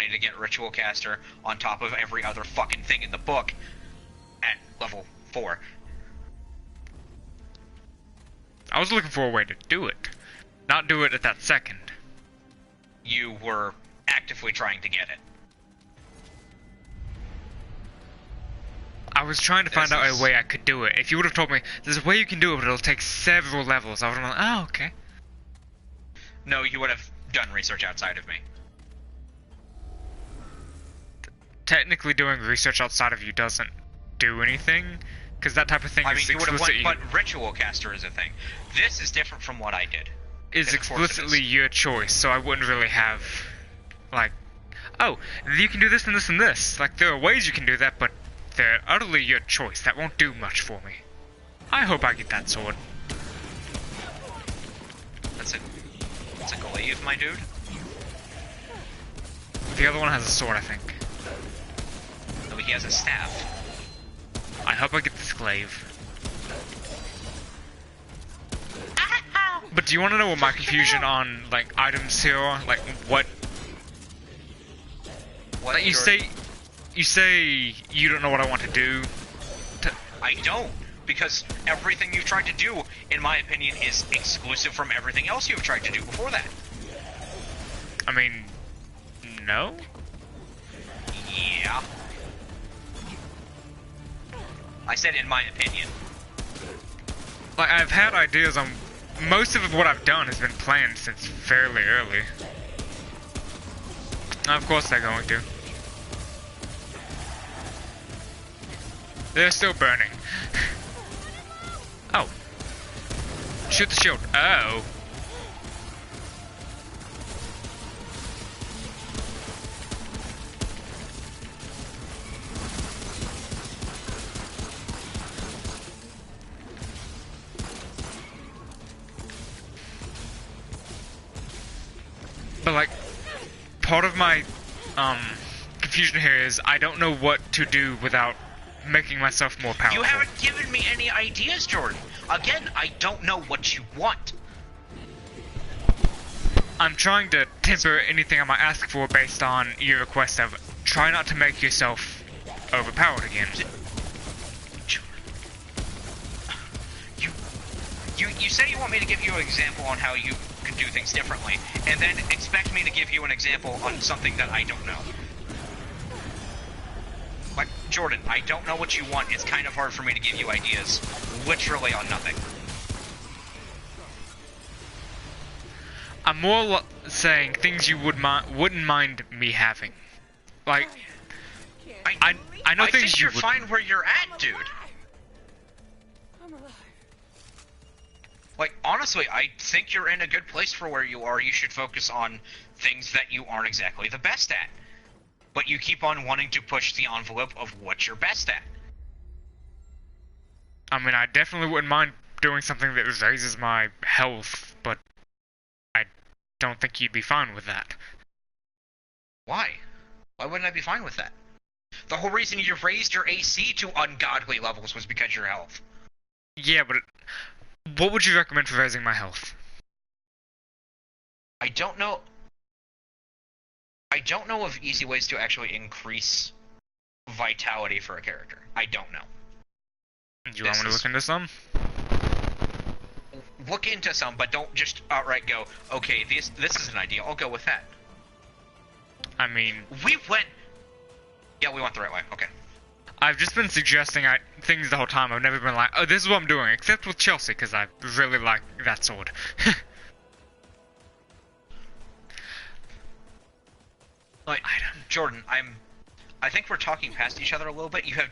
wanting to get Ritual Caster on top of every other fucking thing in the book at level 4. I was looking for a way to do it. Not do it at that second. You were actively trying to get it. I was trying to find out a way I could do it. If you would have told me, there's a way you can do it, but it'll take several levels, I would have been like, oh, okay. No, you would have done research outside of me. Technically doing research outside of you doesn't do anything, because that type of thing is you would have explicitly... but Ritual Caster is a thing. This is different from what I did. Is explicitly your choice, so I wouldn't really have, like, oh, you can do this and this and this. Like, there are ways you can do that, but they're utterly your choice. That won't do much for me. I hope I get that sword. That's a glaive, my dude. The other one has a sword, I think. No, he has a staff. I hope I get this glaive. But do you want to know what my confusion on, like, items here are? Like, what... Like, you say you don't know what I want to do. I don't, because everything you've tried to do, in my opinion, is exclusive from everything else you've tried to do before that. I mean, no? Yeah. I said in my opinion. Like, I've had ideas on... Most of what I've done has been planned since fairly early. Of course they're going to. They're still burning. Oh. Shoot the shield. Oh. But like, part of my confusion here is I don't know what to do without making myself more powerful. You haven't given me any ideas, Jordan. Again, I don't know what you want. I'm trying to temper anything I might ask for based on your request of try not to make yourself overpowered again. You say you want me to give you an example on how you can do things differently, and then expect me to give you an example on something that I don't know. Like, Jordan, I don't know what you want. It's kind of hard for me to give you ideas, literally on nothing. I'm more saying things you wouldn't mind me having. Like, I know things think you're fine where you're at, dude. Like, honestly, I think you're in a good place for where you are. You should focus on things that you aren't exactly the best at. But you keep on wanting to push the envelope of what you're best at. I mean, I definitely wouldn't mind doing something that raises my health, but I don't think you'd be fine with that. Why? Why wouldn't I be fine with that? The whole reason you raised your AC to ungodly levels was because of your health. Yeah, but what would you recommend for raising my health? I don't know of easy ways to actually increase vitality for a character. I don't know. Do you want me to look into some? Look into some, but don't just outright go, okay, this is an idea, I'll go with that. I mean... Yeah, we went the right way, okay. I've just been suggesting things the whole time. I've never been like, oh, this is what I'm doing, except with Chelsea, because I really like that sword. Like, Jordan, I think we're talking past each other a little bit. You were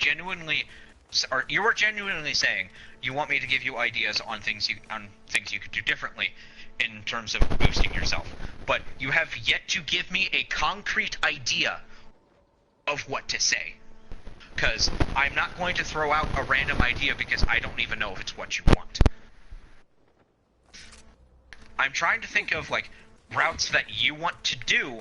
genuinely saying you want me to give you ideas on things you could do differently in terms of boosting yourself. But you have yet to give me a concrete idea of what to say. Because I'm not going to throw out a random idea because I don't even know if it's what you want. I'm trying to think of, like, routes that you want to do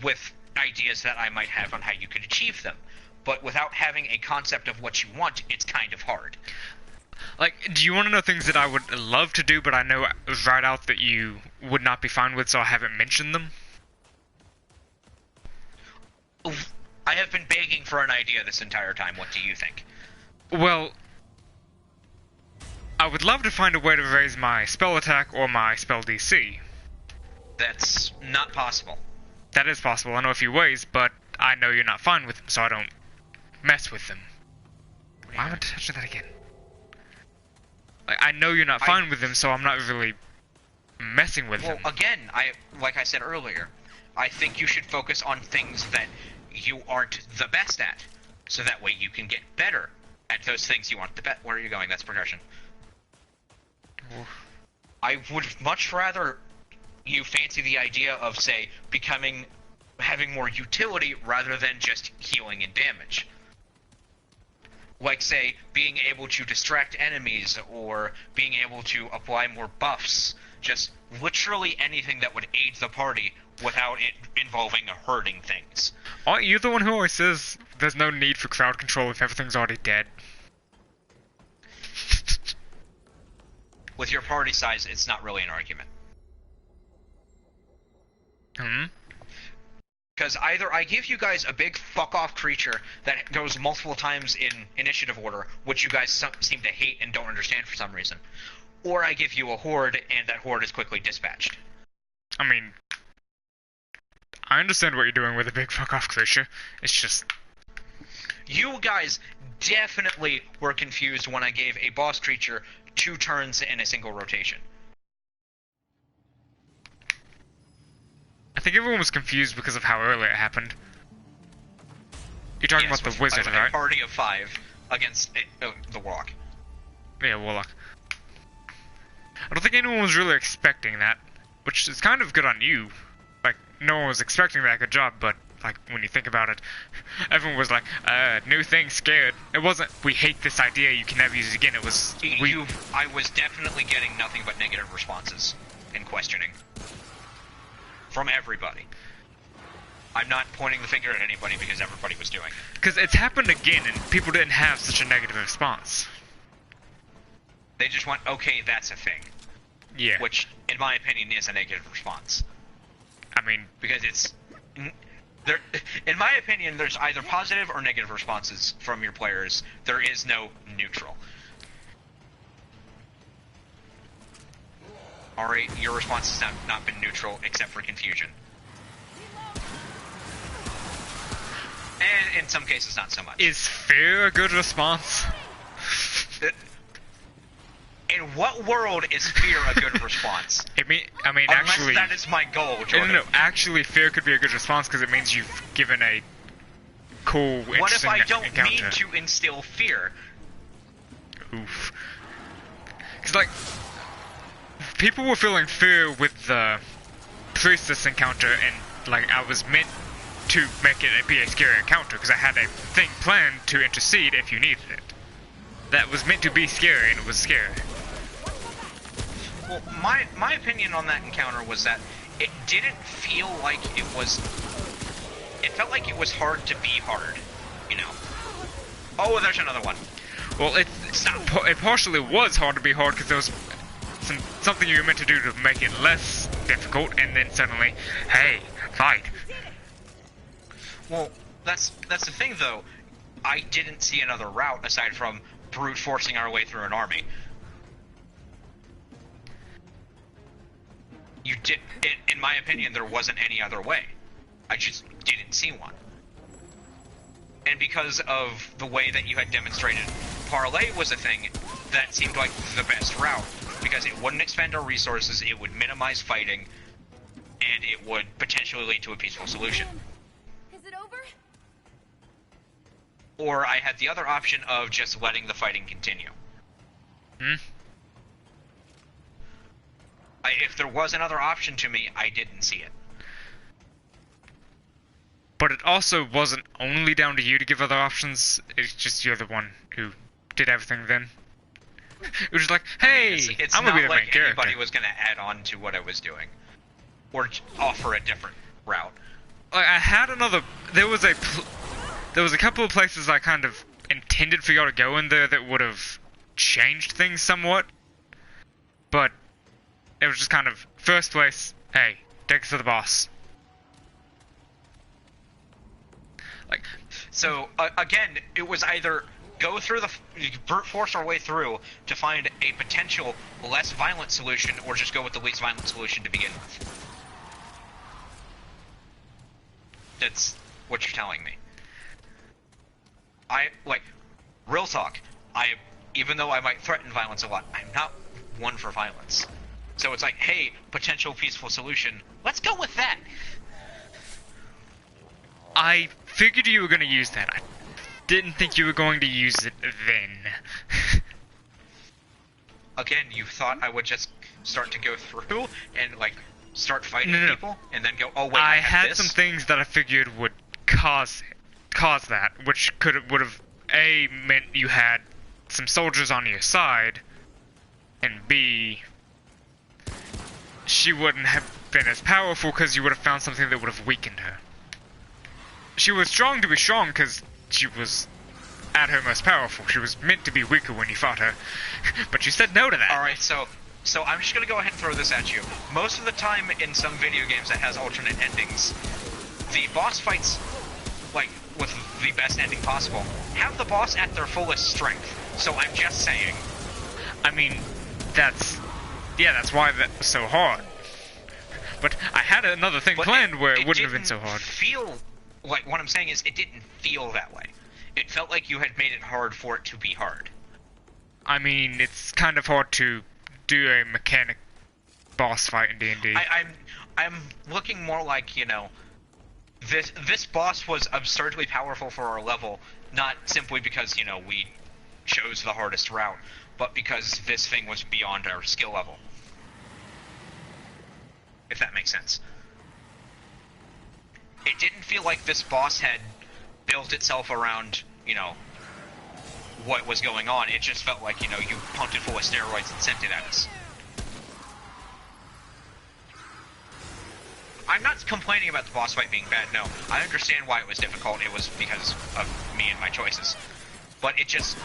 with ideas that I might have on how you could achieve them. But without having a concept of what you want, it's kind of hard. Like, do you want to know things that I would love to do, but I know right out that you would not be fine with, so I haven't mentioned them? I have been begging for an idea this entire time. What do you think? Well, I would love to find a way to raise my spell attack or my spell DC. That's not possible. That is possible. I know a few ways, but I know you're not fine with them, so I don't mess with them. Why am I touching that again? Like, I know you're not fine with them, so I'm not really messing with them. Well, again, like I said earlier, I think you should focus on things that you aren't the best at, so that way you can get better at those things you aren't the best. Where are you going? That's progression. Oof. I would much rather you fancy the idea of, say, having more utility rather than just healing and damage. Like, say, being able to distract enemies, or being able to apply more buffs. Just literally anything that would aid the party without it involving hurting things. Aren't you the one who always says there's no need for crowd control if everything's already dead? With your party size, it's not really an argument. Because either I give you guys a big fuck-off creature that goes multiple times in initiative order, which you guys seem to hate and don't understand for some reason, or I give you a horde, and that horde is quickly dispatched. I mean, I understand what you're doing with a big fuck-off creature. It's just... You guys definitely were confused when I gave a boss creature 2 turns in a single rotation. I think everyone was confused because of how early it happened. You're talking about the wizard, right? A party of 5 against the warlock. Yeah, warlock. I don't think anyone was really expecting that, which is kind of good on you. Like, no one was expecting that, good job, but, like, when you think about it, everyone was like, new thing, scared. It wasn't, we hate this idea, you can never use it again, it was, I was definitely getting nothing but negative responses and questioning. From everybody. I'm not pointing the finger at anybody because everybody was doing it. Because it's happened again and people didn't have such a negative response. They just went, okay, that's a thing. Yeah. Which, in my opinion, is a negative response. I mean... Because it's... in my opinion, there's either positive or negative responses from your players. There is no neutral. Alright, your response has not been neutral, except for confusion. And in some cases, not so much. Is fear a good response? In what world is fear a good response? Unless actually... that is my goal, Jordan. No, actually, fear could be a good response because it means you've given a cool, interesting encounter. What if I don't mean to instill fear? Oof. Because, like... people were feeling fear with the priestess encounter, and like I was meant to make it be a scary encounter because I had a thing planned to intercede if you needed it. That was meant to be scary, and it was scary. Well, my opinion on that encounter was that it didn't feel like it was... It felt like it was hard to be hard, you know? Oh, there's another one. Well, it partially was hard to be hard because there was something you were meant to do to make it less difficult, and then suddenly, hey, fight. Well, that's the thing, though. I didn't see another route aside from brute forcing our way through an army. In my opinion, there wasn't any other way. I just didn't see one. And because of the way that you had demonstrated, parlay was a thing that seemed like the best route, because it wouldn't expend our resources, it would minimize fighting, and it would potentially lead to a peaceful solution. Is it over? Or I had the other option of just letting the fighting continue. If there was another option to me, I didn't see it. But it also wasn't only down to you to give other options, it's just you're the one who did everything then. It was just like, hey, it's I'm gonna be the not main like character. anybody was gonna add on to what I was doing. Or offer a different route. Like, I had another, there was a couple of places I kind of intended for y'all to go in there that would have changed things somewhat. But it was just kind of, first place, hey, take us to the boss. Like, So again, it was either go through the brute force our way through to find a potential less violent solution, or just go with the least violent solution to begin with. That's what you're telling me. Real talk. Even though I might threaten violence a lot, I'm not one for violence. So it's like, hey, potential peaceful solution. Let's go with that. I figured you were going to use that. I didn't think you were going to use it then. Again, you thought I would just start to go through and like start fighting No. people, and then go, oh wait, I have had this? some things that I figured would cause that, which would have A, meant you had some soldiers on your side, and B, she wouldn't have been as powerful because you would have found something that would have weakened her. She was strong to be strong because she was at her most powerful. She was meant to be weaker when you fought her, but you said no to that. Alright, so I'm just gonna go ahead and throw this at you. Most of the time in some video games that has alternate endings, the boss fights, like, with the best ending possible, have the boss at their fullest strength. So I'm just saying. I mean, that's why that was so hard. But I had another thing planned where it wouldn't have been so hard. What I'm saying is, it didn't feel that way. It felt like you had made it hard for it to be hard. I mean, it's kind of hard to do a mechanic boss fight in D&D. I'm looking more like, you know, this boss was absurdly powerful for our level, not simply because, you know, we chose the hardest route, but because this thing was beyond our skill level. If that makes sense. It didn't feel like this boss had built itself around, you know, what was going on. It just felt like, you know, you pumped it full of steroids and sent it at us. I'm not complaining about the boss fight being bad, no. I understand why it was difficult. It was because of me and my choices. But it just...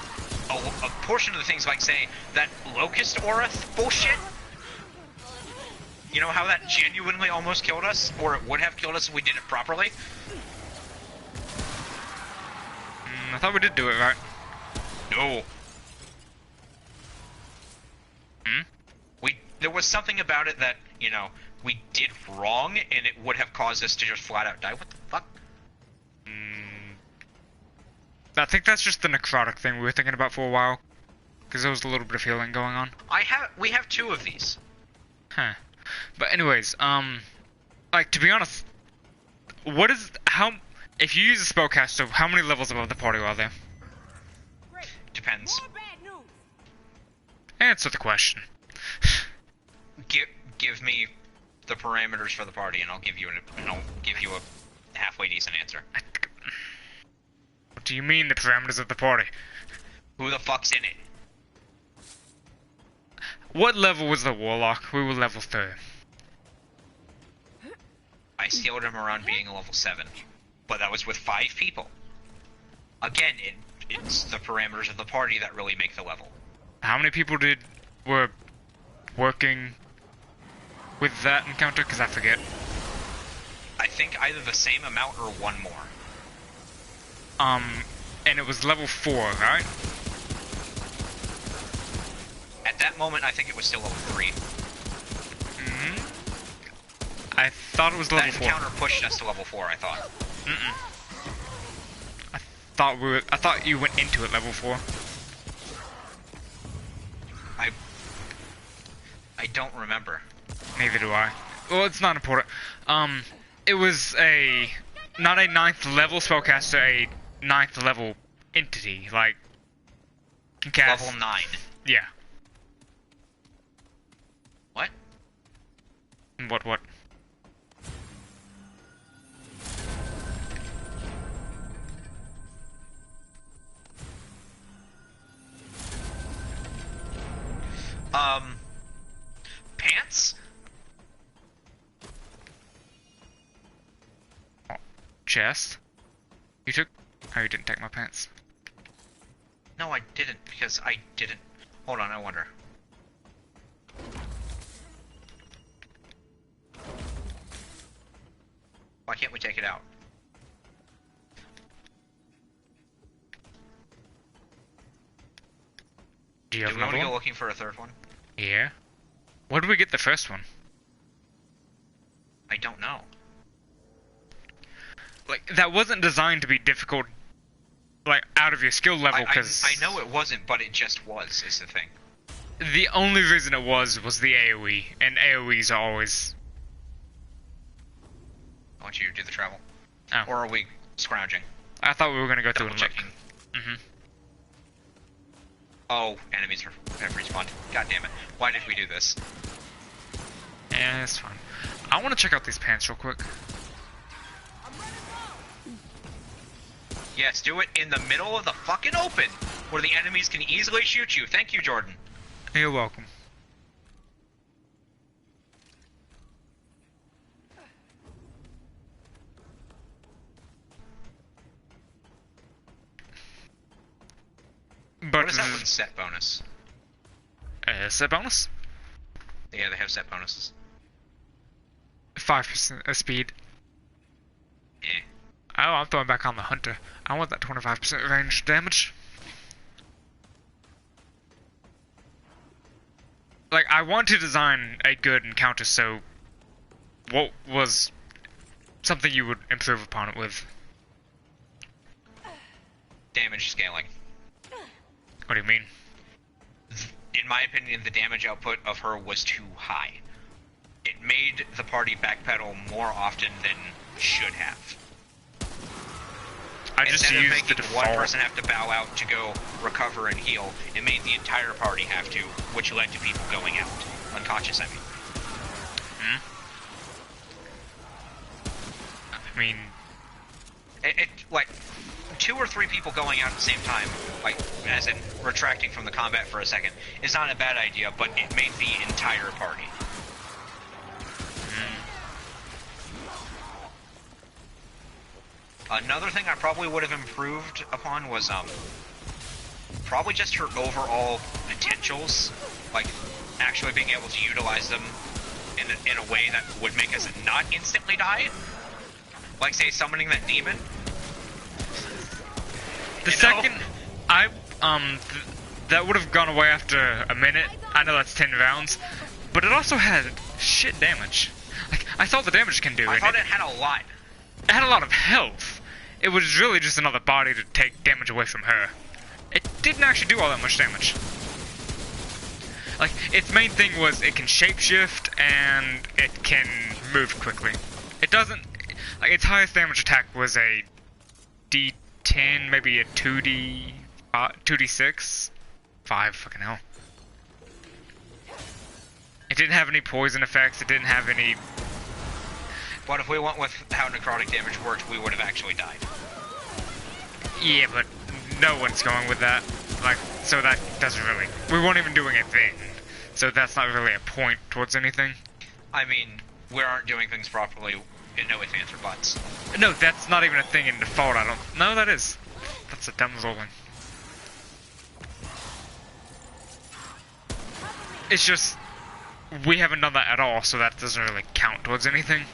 A portion of the things, like, say, that Locust Aura bullshit... You know how that genuinely almost killed us? Or it would have killed us if we did it properly? I thought we did do it right. No. There was something about it that, you know, we did wrong, and it would have caused us to just flat out die. What the fuck? I think that's just the necrotic thing we were thinking about for a while. Because there was a little bit of healing going on. We have two of these. Huh. But anyways, like, to be honest, if you use a spellcaster, how many levels above the party are there? Depends. Answer the question. Give me the parameters for the party, and I'll give you a halfway decent answer. What do you mean, the parameters of the party? Who the fuck's in it? What level was the warlock? We were level 3. I scaled him around being a level 7, but that was with 5 people. Again, it's the parameters of the party that really make the level. How many people were working with that encounter? Because I forget. I think either the same amount or one more. And it was level 4, right? At that moment, I think it was still level 3. I thought it was level 4. That encounter pushed us to level 4, I thought. I thought you went into it level 4. I don't remember. Neither do I. Well, it's not important. It was not a 9th level spellcaster, a 9th level entity, like, can cast... Level 9. Yeah. What? What? Pants? Oh, chest? You took... Oh, you didn't take my pants. No, I didn't, because I didn't... Hold on, I wonder. Why can't we take it out? you have Do we want another to go one? looking for a third one? Yeah. Where did we get the first one? I don't know. Like, that wasn't designed to be difficult, like, out of your skill level, because... I know it wasn't, but it just was, is the thing. The only reason it was the AoE, and AoEs are always... I want you to do the travel. Oh. Or are we scrounging? I thought we were gonna go through Double and look. checking. Mm-hmm. Oh, enemies have respawned. God damn it. Why did we do this? Yeah, it's fine. I want to check out these pants real quick. Yes, do it in the middle of the fucking open, where the enemies can easily shoot you. Thank you, Jordan. You're welcome. But What is that one's set bonus? set bonus? Yeah, they have set bonuses. 5% speed. Yeah. Oh, I'm throwing back on the hunter. I want that 25% range damage. Like, I want to design a good encounter, so what was something you would improve upon it with? Damage scaling. What do you mean? In my opinion, the damage output of her was too high. It made the party backpedal more often than should have. I just Instead of used making the default. one person have to bow out to go recover and heal, it made the entire party have to, which led to people going out. Unconscious, I mean. I mean, It like, 2 or 3 people going out at the same time, like, as in retracting from the combat for a second, is not a bad idea, but it made the entire party. Another thing I probably would have improved upon was, probably just her overall potentials, like, actually being able to utilize them in a way that would make us not instantly die. Like, say, summoning that demon. the second that would have gone away after a minute. I know that's 10 rounds, but it also had shit damage. Like, I saw the damage it can do. I thought it had a lot. It had a lot of health. It was really just another body to take damage away from her. It didn't actually do all that much damage. Like, its main thing was it can shapeshift and it can move quickly. It doesn't... Like, its highest damage attack was a D10, maybe a 2D6? 5, fucking hell. It didn't have any poison effects, it didn't have any... But if we went with how necrotic damage worked, we would have actually died. Yeah, but no one's going with that. Like, so that doesn't really... We weren't even doing a thing. So that's not really a point towards anything. I mean, we aren't doing things properly in no ifs, ands, or buts. No, that's not even a thing in default, I don't... No, that is. That's a dumb rolling. It's just... We haven't done that at all, so that doesn't really count towards anything.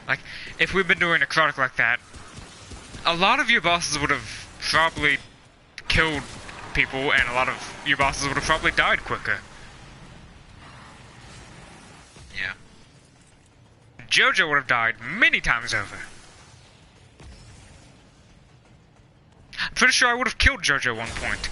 Like, if we've been doing necrotic like that, a lot of your bosses would have probably killed people, and a lot of your bosses would have probably died quicker. Yeah. Jojo would have died many times over. I'm pretty sure I would have killed Jojo at one point.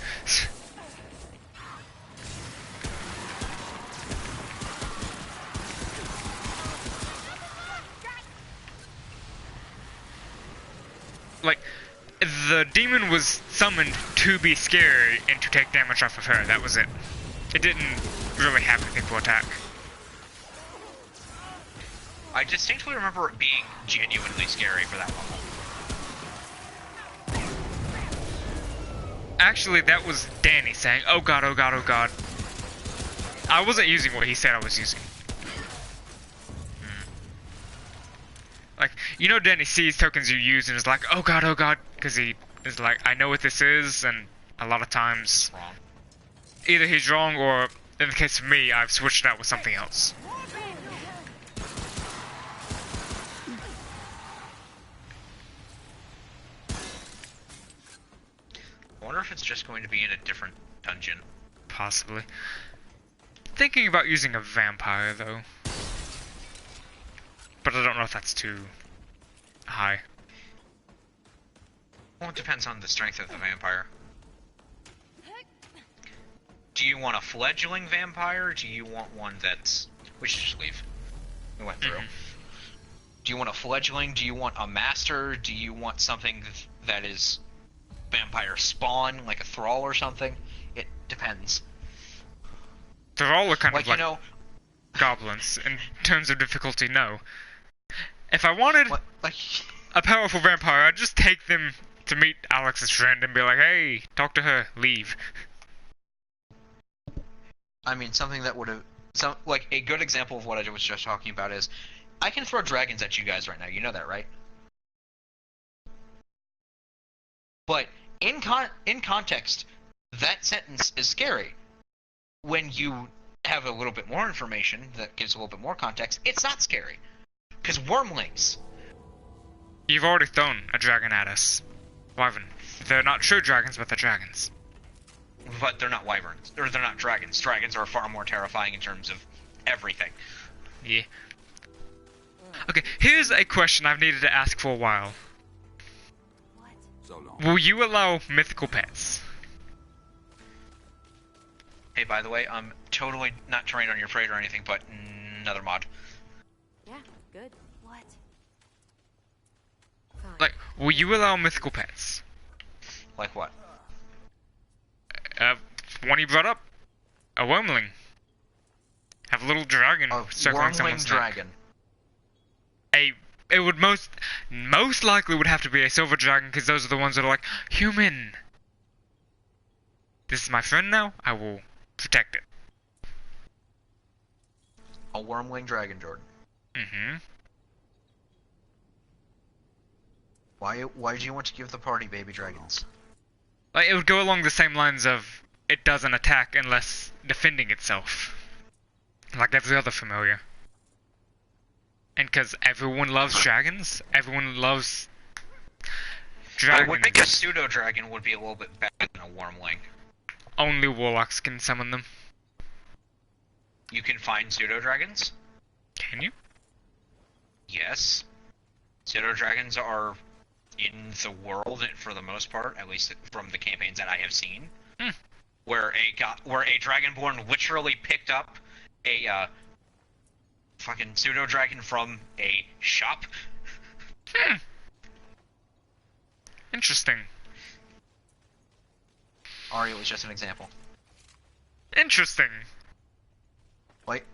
Like, the demon was summoned to be scary and to take damage off of her, that was it. It didn't really have anything to attack. I distinctly remember it being genuinely scary for that level. Actually, that was Danny saying, "Oh god, oh god, oh god." I wasn't using what he said I was using. Like, you know Danny sees tokens you use and is like, oh god, because he is like, I know what this is, and a lot of times, Wrong. either he's wrong, or, in the case of me, I've switched it out with something else. I wonder if it's just going to be in a different dungeon. possibly. Thinking about using a vampire, though. But I don't know if that's too high. Well, it depends on the strength of the vampire. Do you want a fledgling vampire, or do you want one that's... We should just leave. We went through. Do you want a fledgling? Do you want a master? Do you want something that is vampire spawn, like a thrall or something? It depends. They're all kind of like, you know, goblins. In terms of difficulty, no. If I wanted a powerful vampire, I'd just take them to meet Alex's friend and be like, hey, talk to her, leave. I mean, something that would have... like, a good example of what I was just talking about is, I can throw dragons at you guys right now. You know that, right? But in context, that sentence is scary. When you have a little bit more information that gives a little bit more context, it's not scary. Because wormlings. You've already thrown a dragon at us. Wyvern. They're not true dragons, but they're dragons. But they're not wyverns. Or they're not dragons. Dragons are far more terrifying in terms of everything. Yeah. Okay, here's a question I've needed to ask for a while. Will you allow mythical pets? Hey, by the way, I'm totally not trained on your trade or anything, but another mod. Yeah, good. What? Fine. Like, will you allow mythical pets? Like what? One you brought up. A wormling. Have a little dragon circling someone's neck. Dragon. It would most likely would have to be a silver dragon, because those are the ones that are like, human. This is my friend now. I will protect it. A wormling dragon, Jordan. Mm-hmm. Why do you want to give the party baby dragons? Like, it would go along the same lines of it doesn't attack unless defending itself. Like every other familiar. And because everyone loves dragons, everyone loves dragons. I would think a pseudo-dragon would be a little bit better than a wormling. Only warlocks can summon them. You can find pseudo-dragons? Can you? Yes. Pseudo-dragons are in the world for the most part, at least from the campaigns that I have seen. Where a dragonborn literally picked up a fucking pseudo-dragon from a shop. Interesting. Ari was just an example. Interesting. Like,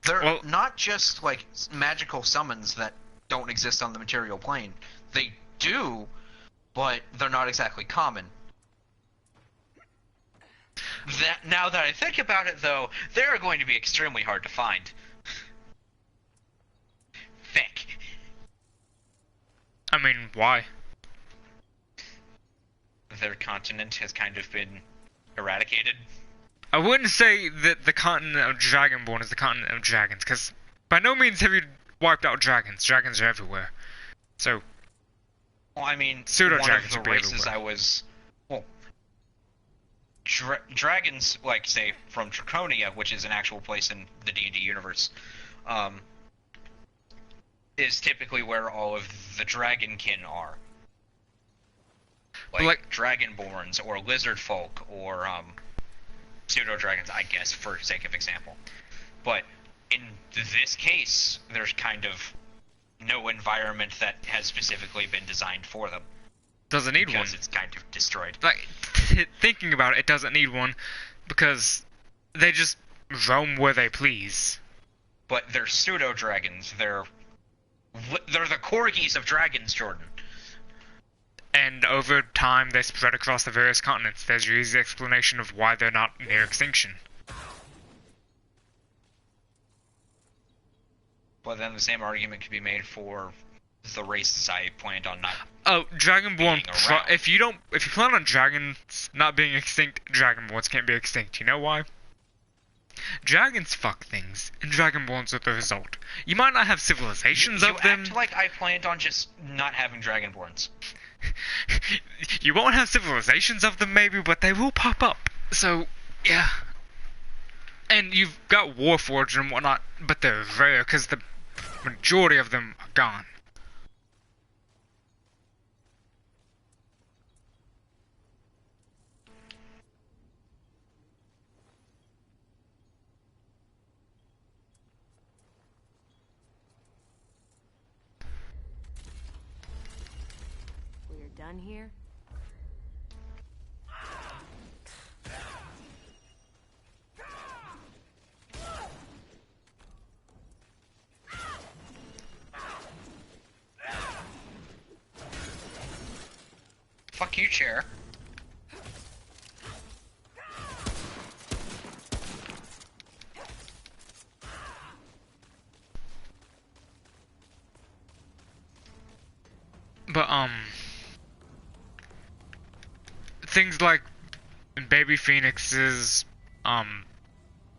they're not just, like, magical summons that don't exist on the material plane. They do, but they're not exactly common. Now that I think about it, though, they're going to be extremely hard to find. Thick. I mean, why? Their continent has kind of been eradicated. I wouldn't say that the continent of Dragonborn is the continent of dragons, because by no means have you wiped out dragons. Dragons are everywhere. So, well, I mean, pseudo-dragons one of the races I was... Well, dragons, like, say, from Draconia, which is an actual place in the D&D universe, is typically where all of the dragonkin are. Like dragonborns, or lizard folk, or pseudo-dragons, I guess, for sake of example. But in this case, there's kind of no environment that has specifically been designed for them. Doesn't need one. Because it's kind of destroyed. Like, thinking about it, it doesn't need one, because they just roam where they please. But they're pseudo-dragons. They're the corgis of dragons, Jordan. And over time, they spread across the various continents. There's your easy explanation of why they're not near extinction. But then the same argument could be made for the races I planned on not. Oh, Dragonborn. If you plan on dragons not being extinct, Dragonborns can't be extinct. You know why? Dragons fuck things, and Dragonborns are the result. You might not have civilizations of them. You act like I planned on just not having Dragonborns. You won't have civilizations of them, maybe, but they will pop up. So, yeah. And you've got Warforged and whatnot, but they're rare because the majority of them are gone. We're done here? Fuck you, chair. But, things like baby phoenixes,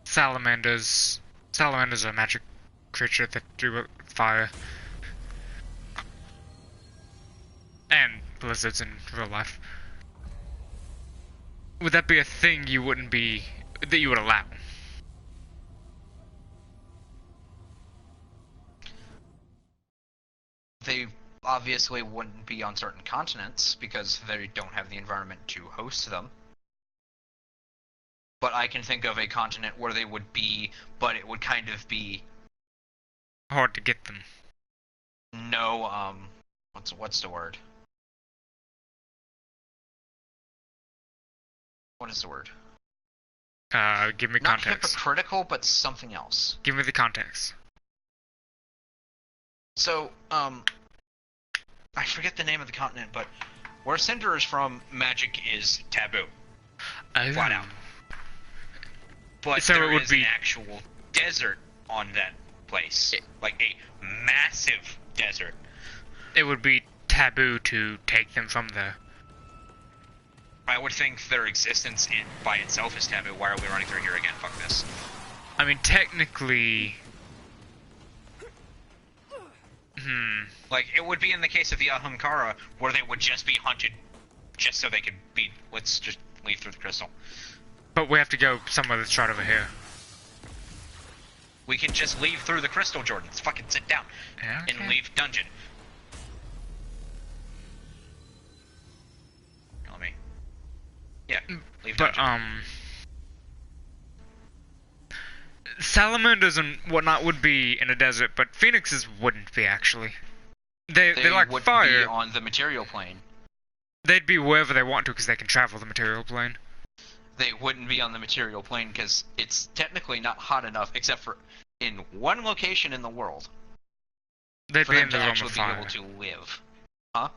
salamanders. Salamanders are a magic creature that do fire. And blizzards in real life. Would that be a thing you wouldn't be, that you would allow? They obviously wouldn't be on certain continents because they don't have the environment to host them. But I can think of a continent where they would be, but it would kind of be Hard to get them. no, what's the word? What is the word? Give me Not context. hypocritical, but something else. Give me the context. So, I forget the name of the continent, but where Cinder is from, magic is taboo. Flat out. But So there it would is be- an actual desert on that place. Like a massive desert. It would be taboo to take them from there. I would think their existence by itself is taboo. Why are we running through here again? Fuck this. I mean, technically... Like, it would be in the case of the Ahamkara, where they would just be hunted just so they could be... Let's just leave through the crystal. But we have to go somewhere that's right over here. We can just leave through the crystal, Jordan. Let's fucking sit down. Yeah, okay. And leave dungeon. Let me... Yeah, leave But, dungeon. Salamanders and whatnot would be in a desert, but phoenixes wouldn't be, actually. They like would fire. be on the material plane. They'd be wherever they want to because they can travel the material plane. They wouldn't be on the material plane because it's technically not hot enough, except for in one location in the world, They'd for be them in to the realm actually of be fire. able to live. Huh?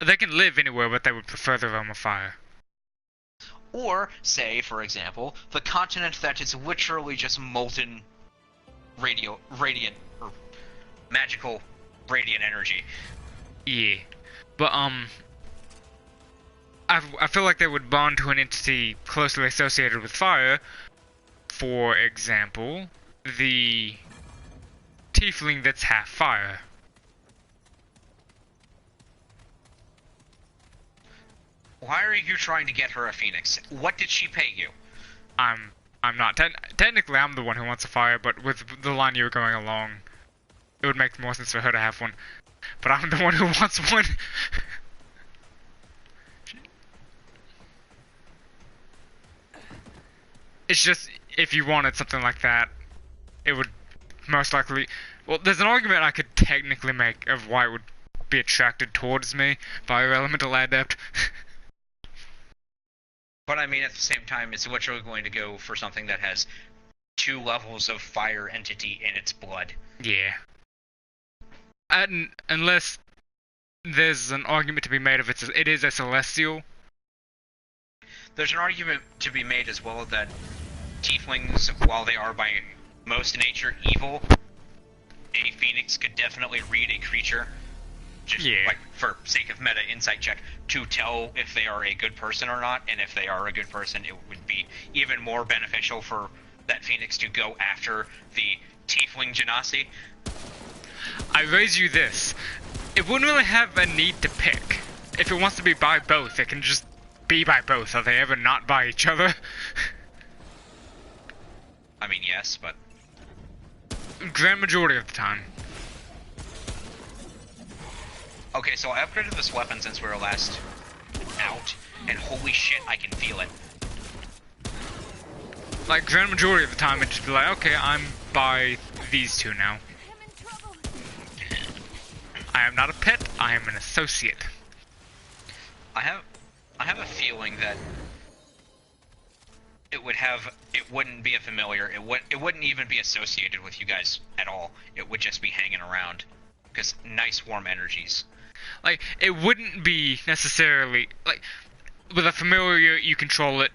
They can live anywhere, but they would prefer the realm of fire. Or, say, for example, the continent that is literally just molten radiant, or magical radiant energy. Yeah. But, I feel like they would bond to an entity closely associated with fire. For example, the tiefling that's half fire. Why are you trying to get her a phoenix? What did she pay you? I'm not. Technically, I'm the one who wants a fire, but with the line you were going along, it would make more sense for her to have one. But I'm the one who wants one. It's just, if you wanted something like that, it would most likely... Well, there's an argument I could technically make of why it would be attracted towards me, Fire Elemental Adept. But I mean, at the same time, it's literally going to go for something that has 2 levels of fire entity in its blood. Yeah. Unless there's an argument to be made of it is a celestial. There's an argument to be made as well that tieflings, while they are by most nature evil, a phoenix could definitely read a creature, just like for sake of meta insight check, to tell if they are a good person or not, and if they are a good person, it would be even more beneficial for that phoenix to go after the tiefling genasi. I raise you this. It wouldn't really have a need to pick. If it wants to be by both, it can just be by both. Are they ever not by each other? I mean, yes, but... Grand majority of the time. Okay, so I upgraded this weapon since we were last out, and holy shit, I can feel it. Like, grand majority of the time, it'd just be like, okay, I'm by these two now. I am not a pet, I am an associate. I have a feeling that it wouldn't be a familiar, it wouldn't even be associated with you guys at all. It would just be hanging around. Because nice warm energies. Like, it wouldn't be necessarily, like, with a familiar, you control it.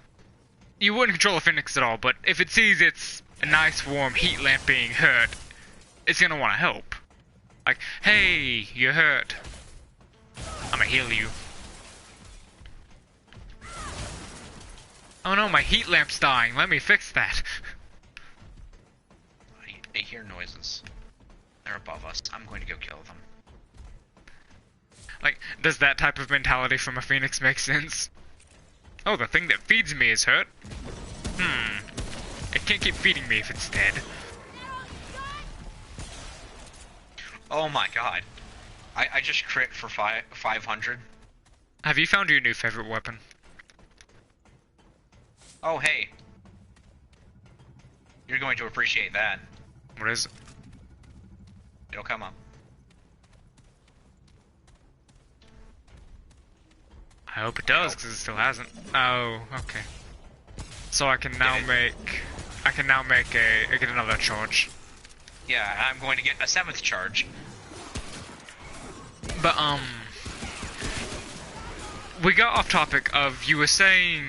You wouldn't control a Phoenix at all, but if it sees its a nice warm heat lamp being hurt, it's gonna want to help. Like, hey, you're hurt. I'm gonna heal you. Oh no, my heat lamp's dying. Let me fix that. I hear noises. They're above us. I'm going to go kill them. Like, does that type of mentality from a Phoenix make sense? Oh, the thing that feeds me is hurt? It can't keep feeding me if it's dead. Oh my god. I just crit for 500. Have you found your new favorite weapon? Oh, hey. You're going to appreciate that. What is it? It'll come up. I hope it does, because it still hasn't. Oh, okay. So I can now make... I can now make get another charge. Yeah, I'm going to get a 7th charge. But, we got off topic of, you were saying...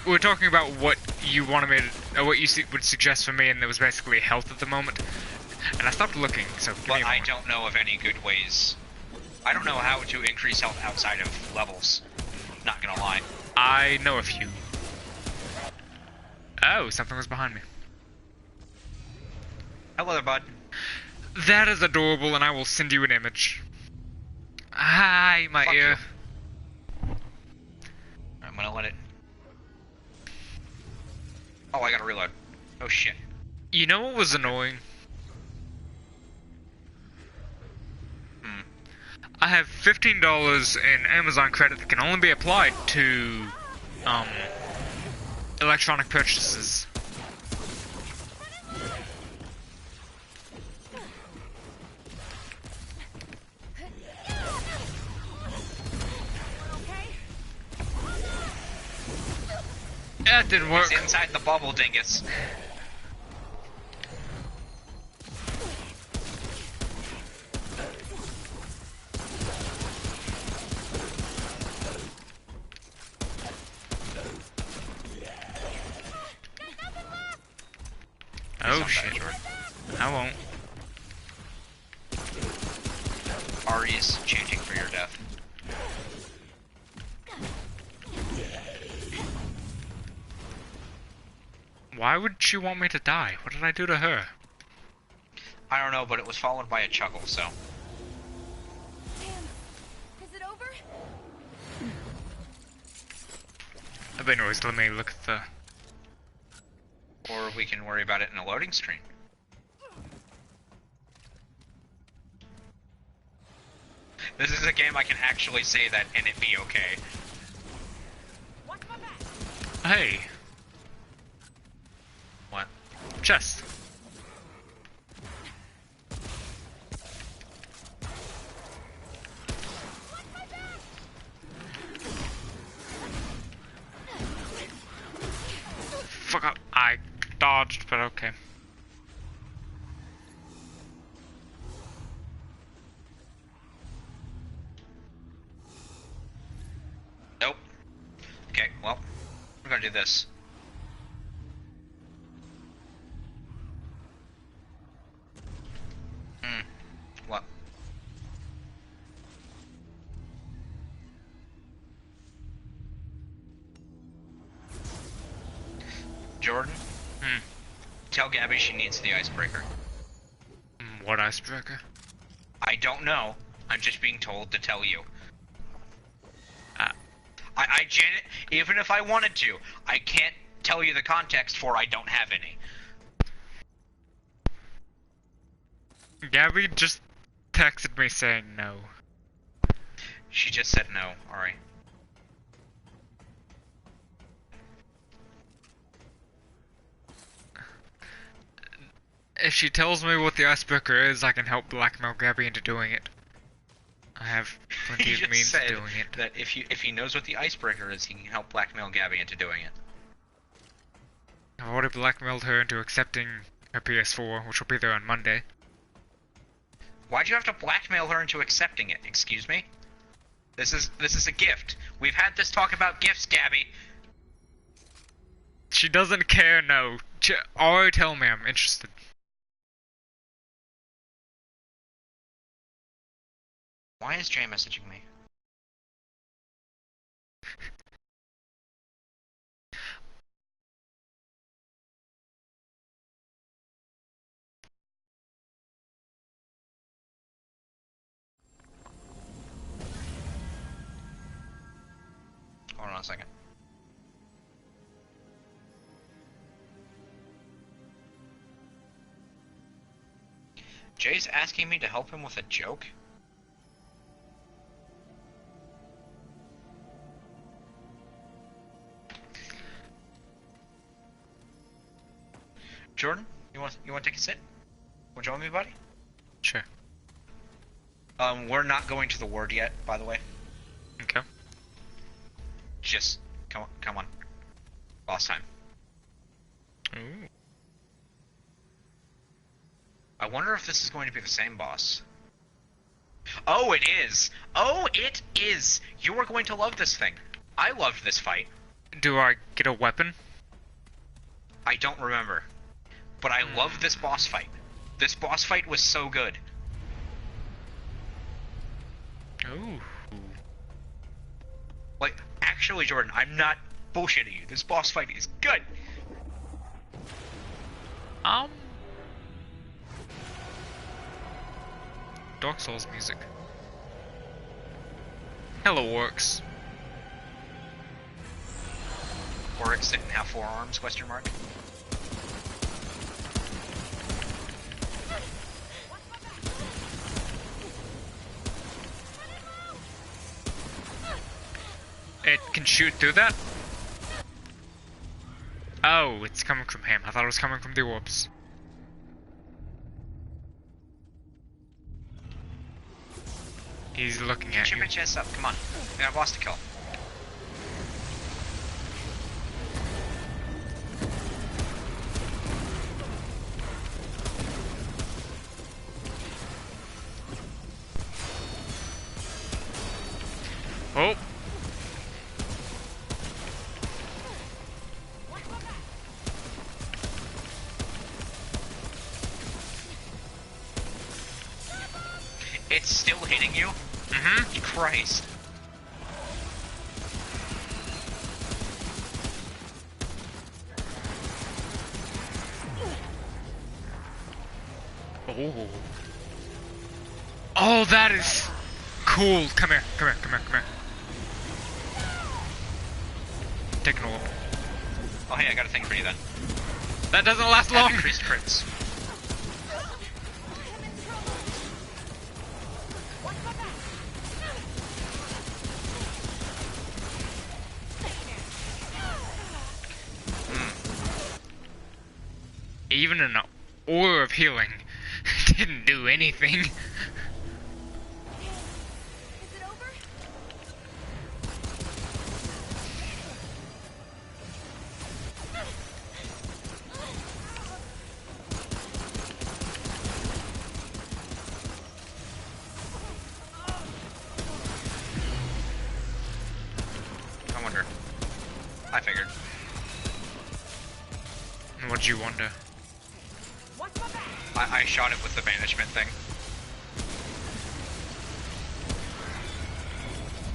We were talking about what you wanted me to... what you would suggest for me, and it was basically health at the moment. And I stopped looking, so give me a But I moment. don't know of any good ways. I don't know how to increase health outside of levels. Not gonna lie. I know a few. Oh, something was behind me. Hello there, bud. That is adorable, and I will send you an image. Hi, my Fuck ear. I'm gonna let it... Oh, I gotta reload. Oh shit. You know what was annoying? I have $15 in Amazon credit that can only be applied to, electronic purchases. That didn't work. It's inside the bubble, dingus. Oh shit. I won't. Ari's changing for your death. Why would she want me to die? What did I do to her? I don't know, but it was followed by a chuckle, so... Is it over? But anyways, let me look at the... Or we can worry about it in a loading screen. This is a game I can actually say that and it be okay. Watch my back. Hey, What? chest. Fuck up. I dodged, but okay. Nope. Okay, well, we're gonna do this. What? Jordan? Tell Gabby she needs the icebreaker. What icebreaker? I don't know. I'm just being told to tell you. Ah. Janet, even if I wanted to, I can't tell you the context for I don't have any. Gabby just texted me saying no. She just said no, alright. If she tells me what the icebreaker is, I can help blackmail Gabby into doing it. I have plenty He of just means said of doing it. that if he knows what the icebreaker is, he can help blackmail Gabby into doing it. I've already blackmailed her into accepting her PS4, which will be there on Monday. Why'd you have to blackmail her into accepting it? Excuse me? This is a gift. We've had this talk about gifts, Gabby. She doesn't care, no. Already tell me I'm interested. Why is Jay messaging me? Hold on a second. Jay's asking me to help him with a joke? Jordan, you want to take a sit? Want to join me, buddy? Sure. We're not going to the ward yet, by the way. Okay. Just come on. Boss time. Ooh. I wonder if this is going to be the same boss. Oh, it is! Oh, it is! You are going to love this thing. I loved this fight. Do I get a weapon? I don't remember. But I loved this boss fight. This boss fight was so good. Ooh. Like, actually, Jordan, I'm not bullshitting you. This boss fight is good. Dark Souls music. Hello, orcs. Oryx didn't have 4 arms, question mark. It can shoot through that? Oh, it's coming from him. I thought it was coming from the orbs. He's looking at Get your you. bitch ass up, come on. We got a boss to kill. Oh! It's still hitting you? Mm-hmm. Christ. Oh. Oh, that is cool. Come here, come here, come here, come here. Take an orb. Oh hey, I got a thing for you then. That doesn't last Have long. increased crits. Even an aura of healing didn't do anything. Is it over? I wonder. I figured. What'd you wonder? Watch my back. I shot it with the banishment thing.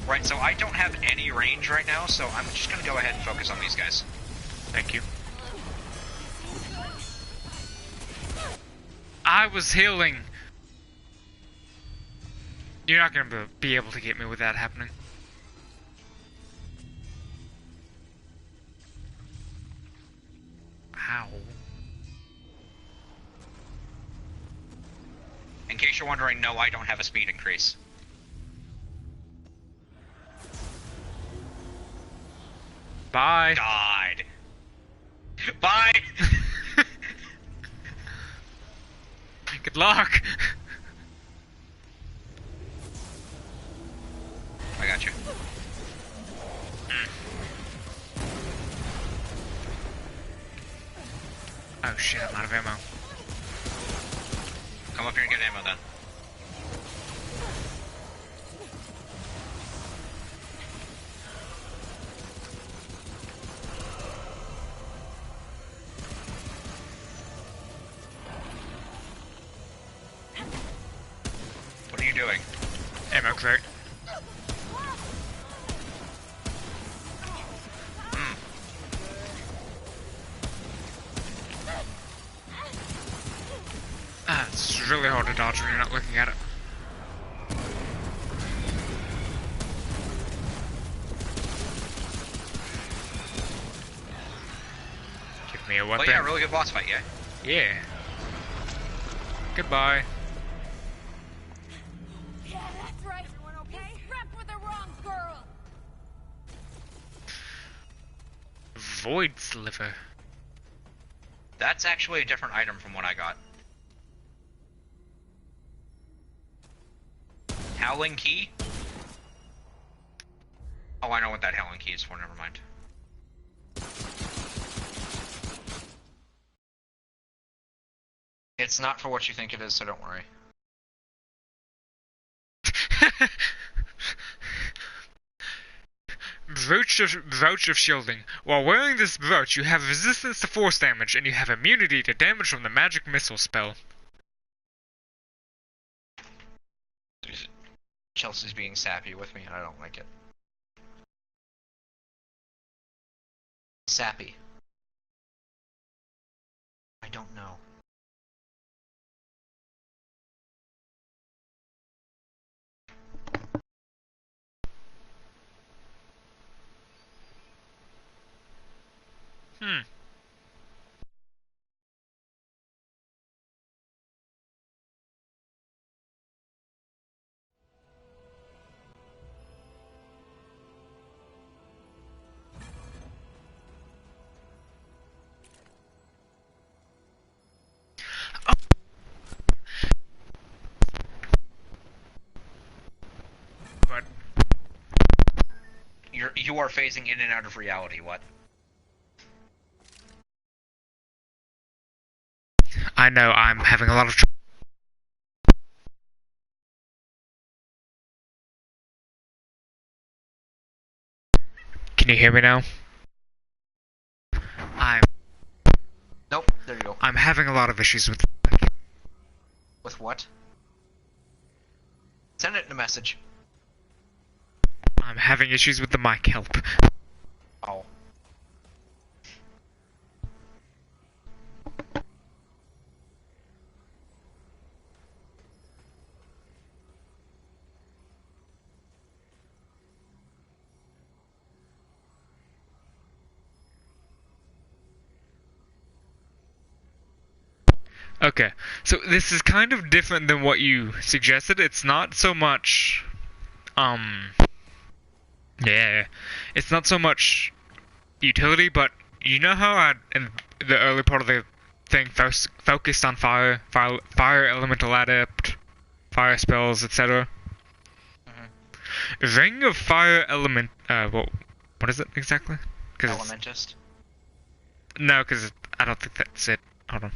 Right, so I don't have any range right now, so I'm just gonna go ahead and focus on these guys. Thank you. I was healing. You're not gonna be able to get me with that happening. case you're wondering, no, I don't have a speed increase. Bye. Died. Bye! Good luck. I got you. Oh shit, I'm out of ammo. Come up here and get ammo then. What are you doing? Ammo crate. Ah, it's really hard to dodge when you're not looking at it. Give me a weapon. But yeah, really good boss fight, yeah? Yeah. Goodbye. Yeah, that's right. Everyone okay? Wrapped with the wrong girl. Void sliver. That's actually a different item from what I got. Howling key? Oh, I know what that howling key is for, never mind. It's not for what you think it is, so don't worry. Brooch of shielding. While wearing this brooch, you have resistance to force damage, and you have immunity to damage from the magic missile spell. Chelsea's being sappy with me, and I don't like it. Sappy. I don't know. But You are phasing in and out of reality, what? I know I'm having a lot of trouble. Can you hear me now? Nope, there you go. I'm having a lot of issues with. With what? Send it in a message. I'm having issues with the mic help. Oh. Okay, so this is kind of different than what you suggested. It's not so much, yeah, it's not so much utility, but you know how in the early part of the thing focused on fire elemental adept, fire spells, etc. Ring of Fire Element, what is it exactly? Elementist. No, because I don't think that's it. Hold on.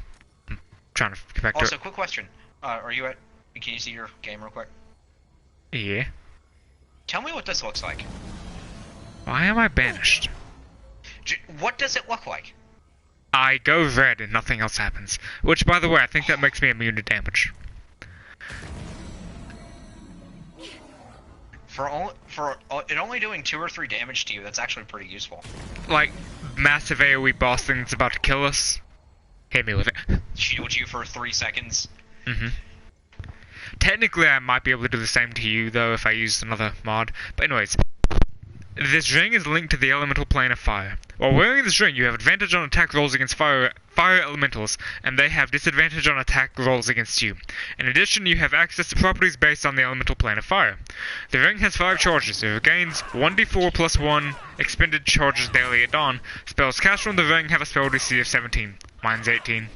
Trying to get back to Also, it. quick question. Are you at... Can you see your game real quick? Yeah. Tell me what this looks like. Why am I banished? What does it look like? I go red and nothing else happens. Which, by the way, I think that makes me immune to damage. For it only doing 2 or 3 damage to you, that's actually pretty useful. Like, massive AoE boss thing that's about to kill us. Hit me with it. Shield you for 3 seconds. Mm-hmm. Technically, I might be able to do the same to you, though, if I used another mod. But anyways, this ring is linked to the elemental plane of fire. While wearing this ring, you have advantage on attack rolls against fire fire elementals, and they have disadvantage on attack rolls against you. In addition, you have access to properties based on the elemental plane of fire. The ring has 5 charges. It gains 1d4 plus 1 expended charges daily at dawn. Spells cast from the ring have a spell DC of 17. Mine's 18.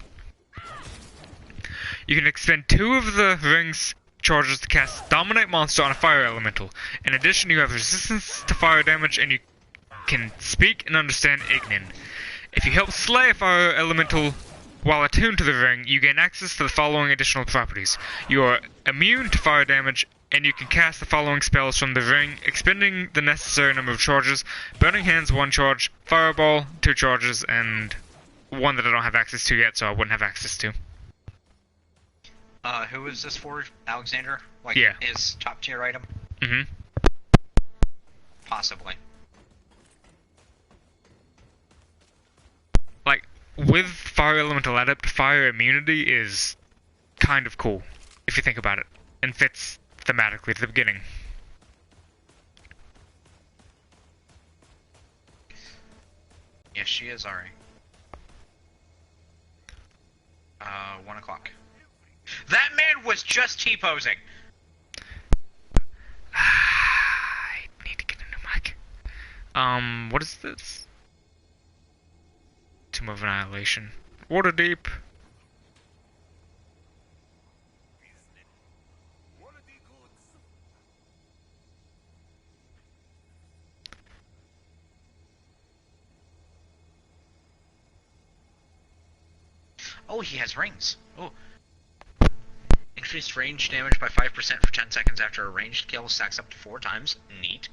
You can expend 2 of the ring's charges to cast Dominate Monster on a fire elemental. In addition, you have resistance to fire damage, and you can speak and understand Ignin. If you help slay a fire elemental while attuned to the ring, you gain access to the following additional properties. You are immune to fire damage, and you can cast the following spells from the ring, expending the necessary number of charges: Burning Hands 1 charge, Fireball 2 charges, and one that I don't have access to yet, so I wouldn't have access to. Who is this for, Alexander? Like, Yeah. his top tier item? Mm-hmm. Possibly. Like, with Fire Elemental Adept, fire immunity is kind of cool, if you think about it, and fits thematically at the beginning. Yes, she is, Ari. 1 o'clock. That man was just T-posing! I need to get a new mic. What is this? Tomb of Annihilation. Waterdeep. Oh, he has rings. Oh. Increased range damage by 5% for 10 seconds after a ranged kill stacks up to 4 times. Neat.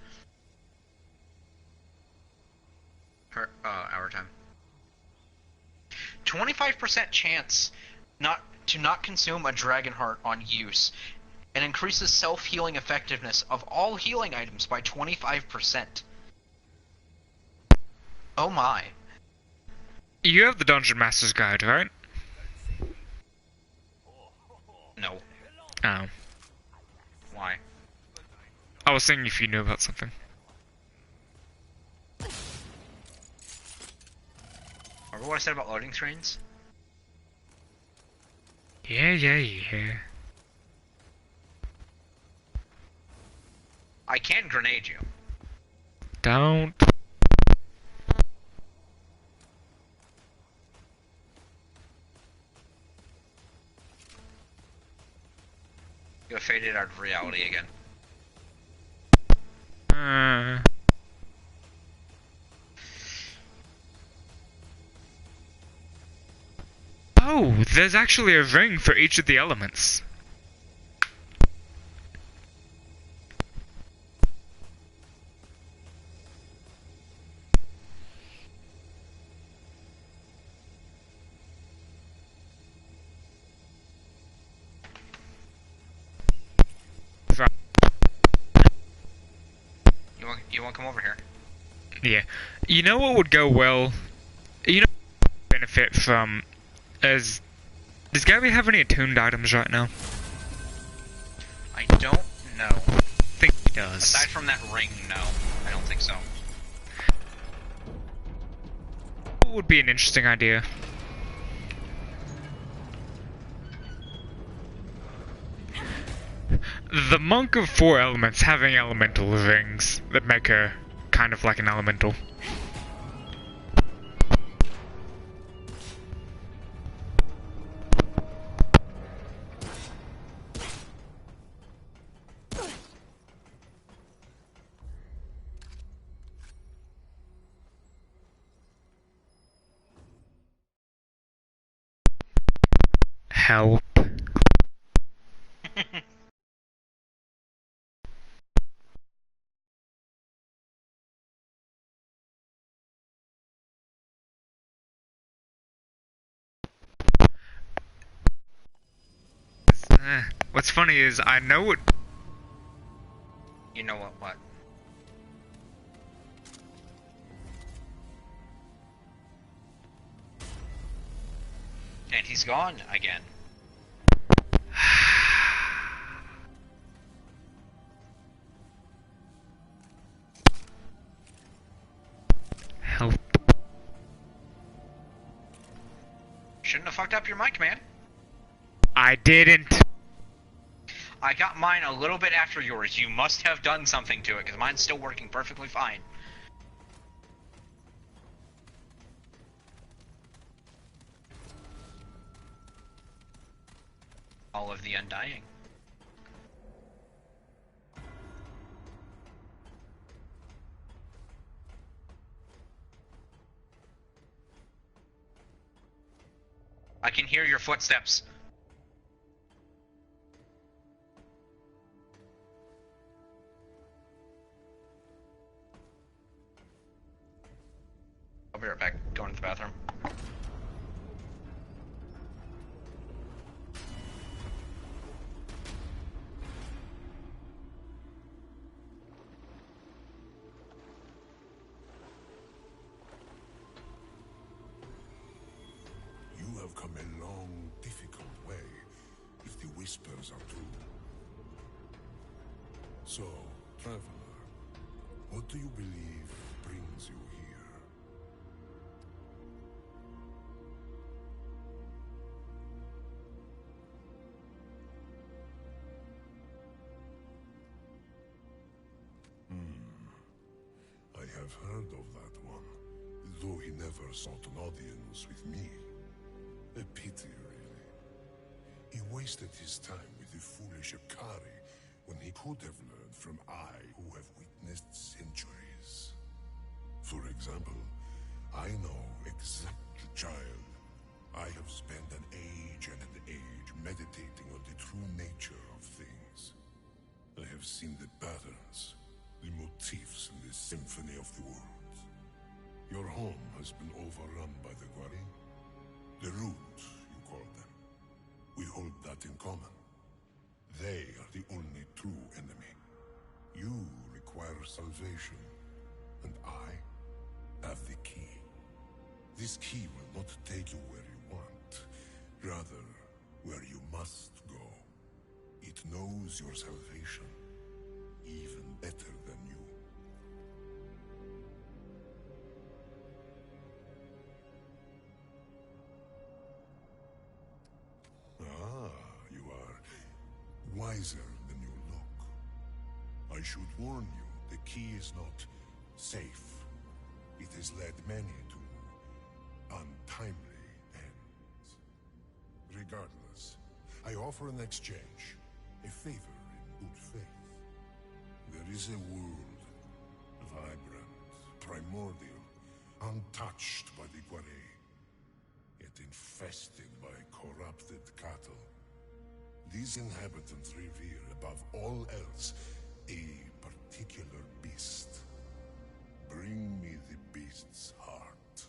Hour time. 25% chance to not consume a dragon heart on use, and increases self-healing effectiveness of all healing items by 25%. Oh my. You have the Dungeon Master's Guide, right? No. Oh. Why? I was saying if you knew about something. Remember what I said about loading screens? Yeah. I can grenade you. Don't. You have faded out of reality again. Oh, there's actually a ring for each of the elements. You won't come over here. Yeah. You know what would go well? You know benefit from as does Gabby have any attuned items right now? I don't know. I think he does. Aside from that ring, no. I don't think so. What would be an interesting idea? The Monk of 4 Elements having elemental rings that make her kind of like an elemental. Help. What's funny is I know what. You know what? And he's gone again. Help. fucked up your mic, man. I didn't. I got mine a little bit after yours. You must have done something to it, because mine's still working perfectly fine. All of the Undying. I can hear your footsteps. I'll be right back. Going to the bathroom. You have come a long, difficult way, if the whispers are true. So, traveler, what do you believe brings you here? I have heard of that one, though he never sought an audience with me. A pity, really. He wasted his time with the foolish Akari when he could have learned from I, who have witnessed centuries. For example, I know exactly, child. I have spent an age and an age meditating on the true nature of things. I have seen the patterns, the motifs in this symphony of the world. Your home has been overrun by the Gwari. The root, you call them. We hold that in common. They are the only true enemy. You require salvation, and I have the key. This key will not take you where you want, rather, where you must go. It knows your salvation, even better than you. You are wiser than you look. I should warn you, the key is not safe. It has led many to untimely ends. Regardless, I offer an exchange, a favor in good faith. There is a world, vibrant, primordial, untouched by the Gwari, yet infested by corrupted cattle. These inhabitants revere above all else a particular beast. Bring me the beast's heart.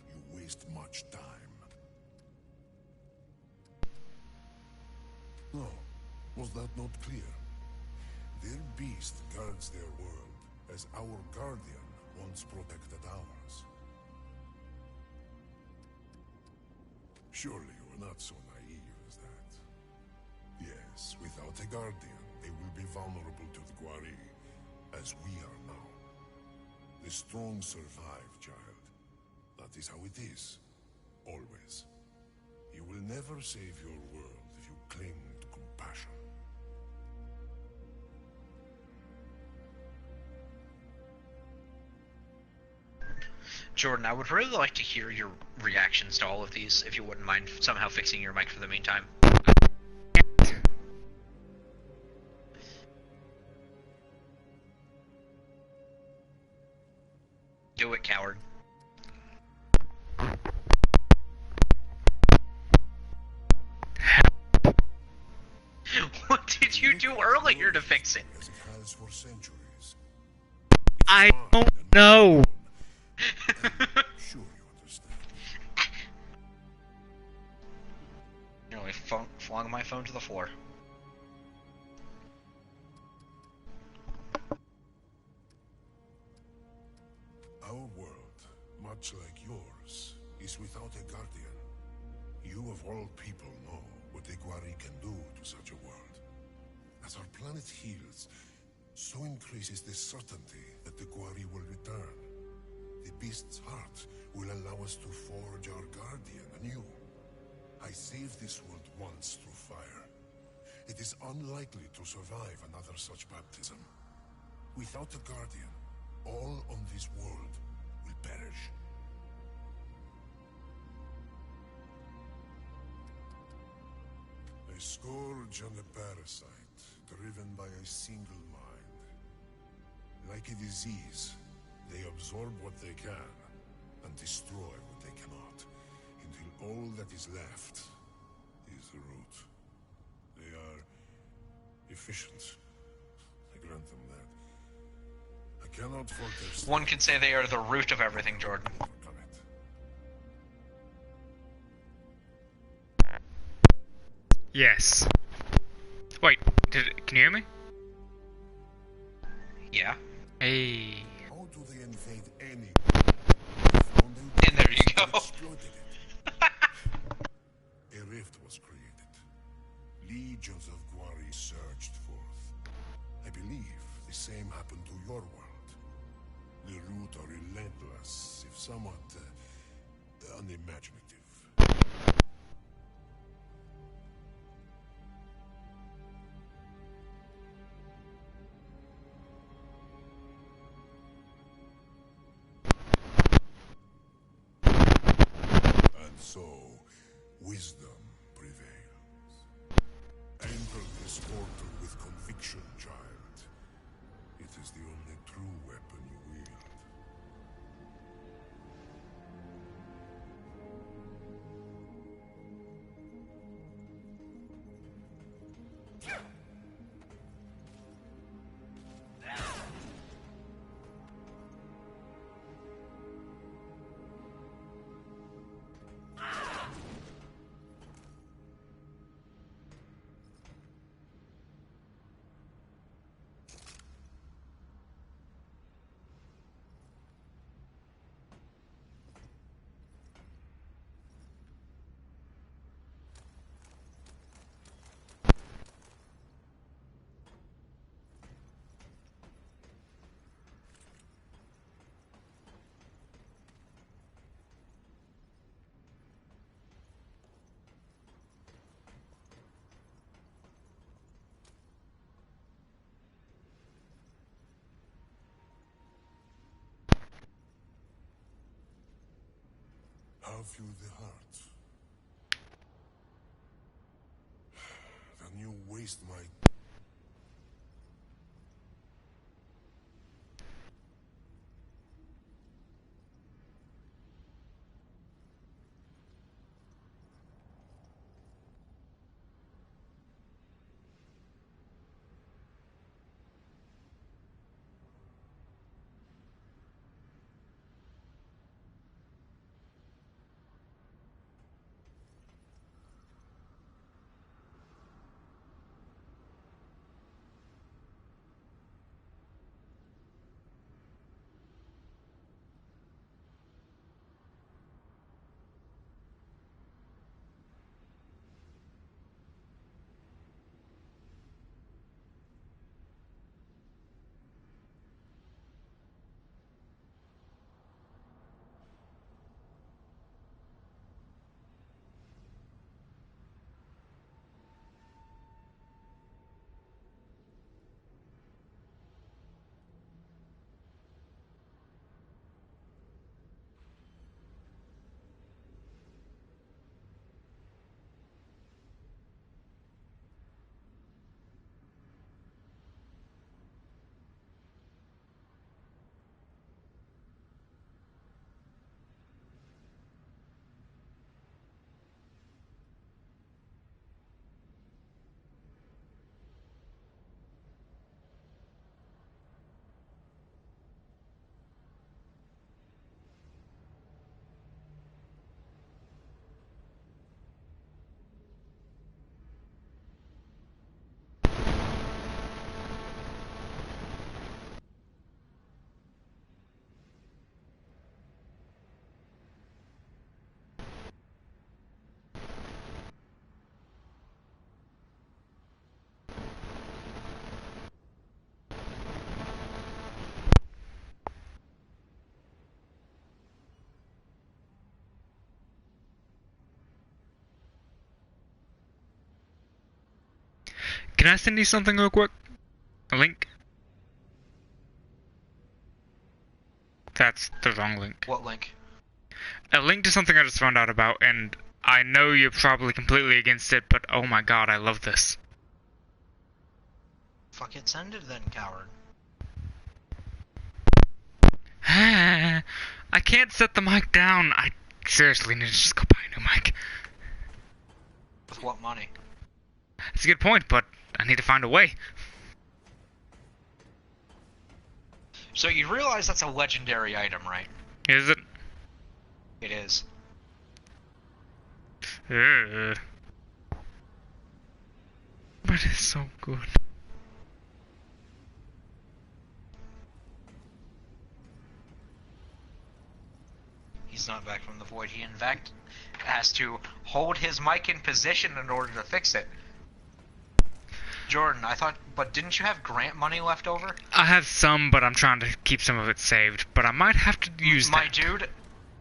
You waste much time. No, was that not clear? Their beast guards their world, as our guardian once protected ours. Surely you are not so naive as that. Yes, without a guardian, they will be vulnerable to the Gwari, as we are now. The strong survive, child. That is how it is. Always. You will never save your world if you cling to compassion. Jordan, I would really like to hear your reactions to all of these, if you wouldn't mind somehow fixing your mic for the meantime. Do it, coward. What did you do earlier to fix it? As it has for centuries. I don't know. Sure you understand. Nearly flung my phone to the floor. Our world, much like yours, is without a guardian. You of all people know what the Gwari can do to such a world. As our planet heals, so increases the certainty that the quarry will return. The beast's heart will allow us to forge our guardian anew. I saved this world once through fire. It is unlikely to survive another such baptism. Without the guardian, all on this world will perish. A scourge and a parasite, driven by a single mind. Like a disease, they absorb what they can, and destroy what they cannot, until all that is left is the root. They are efficient. I grant them that. I cannot fault their One can say they are the root of everything, Jordan. Yes. Wait, can you hear me? Yeah. Hey. How do they invade any? And there you go. Exploited it. A rift was created. Legions of Gwari surged forth. I believe the same happened to your world. The root are relentless, if somewhat unimaginative. And so, wisdom prevails. Enter this portal with conviction, child. It is the only true weapon you wield. Have you the heart? Then you waste my... Can I send you something real quick? A link? That's the wrong link. What link? A link to something I just found out about, and I know you're probably completely against it, but oh my god, I love this. Fuck it, send it then, coward. I can't set the mic down. I seriously need to just go buy a new mic. With what money? That's a good point, but I need to find a way. So you realize that's a legendary item, right? Is it? It is. But it's so good. He's not back from the void. He, in fact, has to hold his mic in position in order to fix it. Jordan, I thought, but didn't you have grant money left over? I have some, but I'm trying to keep some of it saved. But I might have to use that.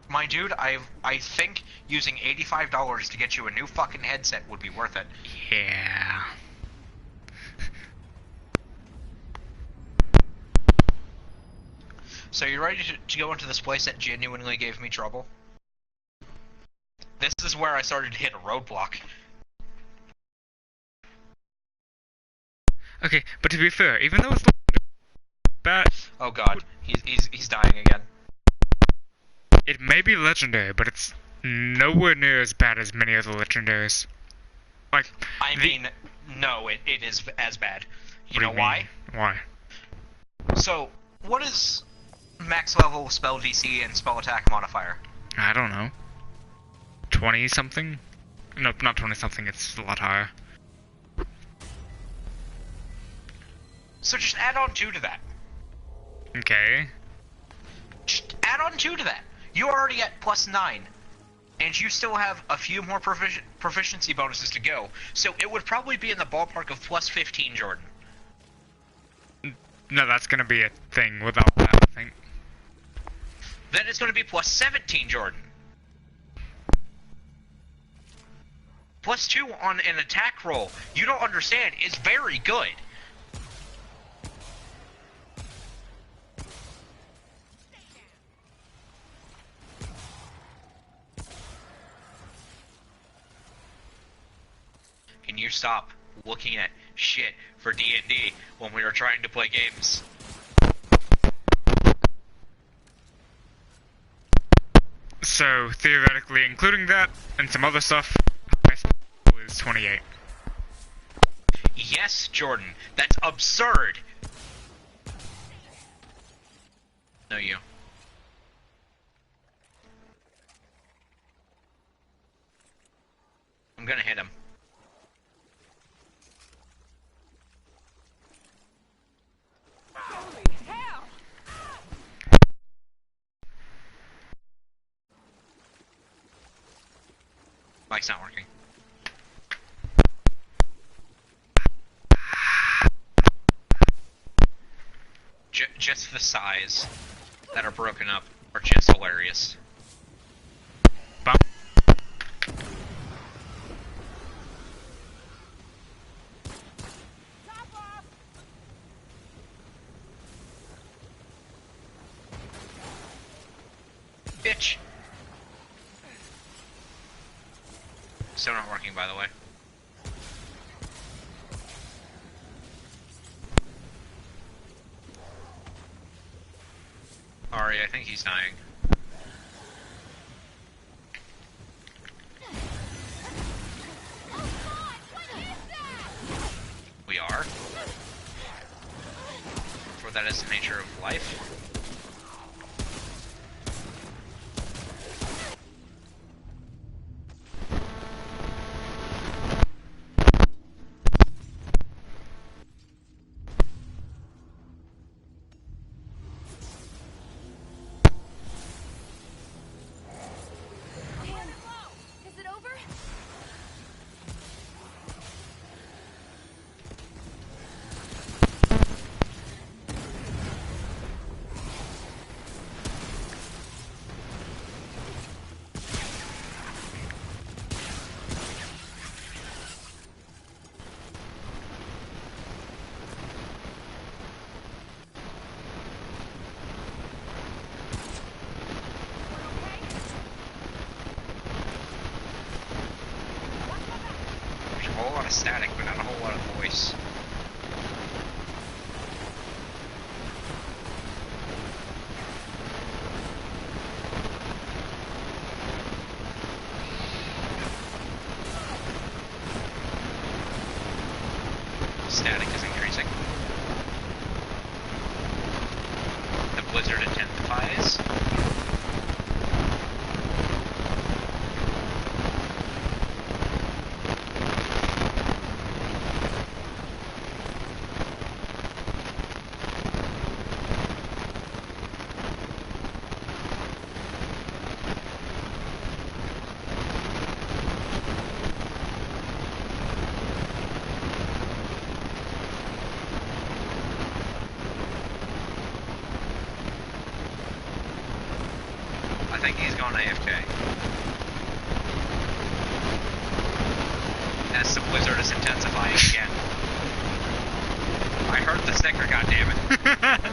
My dude, I think using $85 to get you a new fucking headset would be worth it. Yeah. So you ready to go into this place that genuinely gave me trouble? This is where I started to hit a roadblock. Okay, but to be fair, even though it's bad, Oh god, he's dying again. it may be legendary, but it's nowhere near as bad as many other legendaries. Like, I mean, no, it is as bad. You know what do why? mean? Why? So, what is max level spell DC and spell attack modifier? I don't know. 20 something? Nope, not 20 something. It's a lot higher. So just add on 2 to that. Okay. Just add on 2 to that. You're already at +9. And you still have a few more proficiency bonuses to go. So it would probably be in the ballpark of +15, Jordan. No, that's gonna be a thing without that, I think. Then it's going to be +17, Jordan. +2 on an attack roll. You don't understand. It's very good. Can you stop looking at shit for D&D when we are trying to play games? So, theoretically, including that and some other stuff, is 28. Yes, Jordan. That's absurd. No, you. I'm gonna hit him. Holy hell! Mike's not working. Just the size that are broken up are just hilarious. Bump. Top off! Bitch! Still not working, by the way. Ari, I think he's dying. We are. For that is the nature of life. Is it over? whole lot of static, but not a whole lot of voice. Static is increasing. The blizzard intensifies. I think he's gone AFK. As the blizzard is intensifying again. I heard the snicker, goddammit.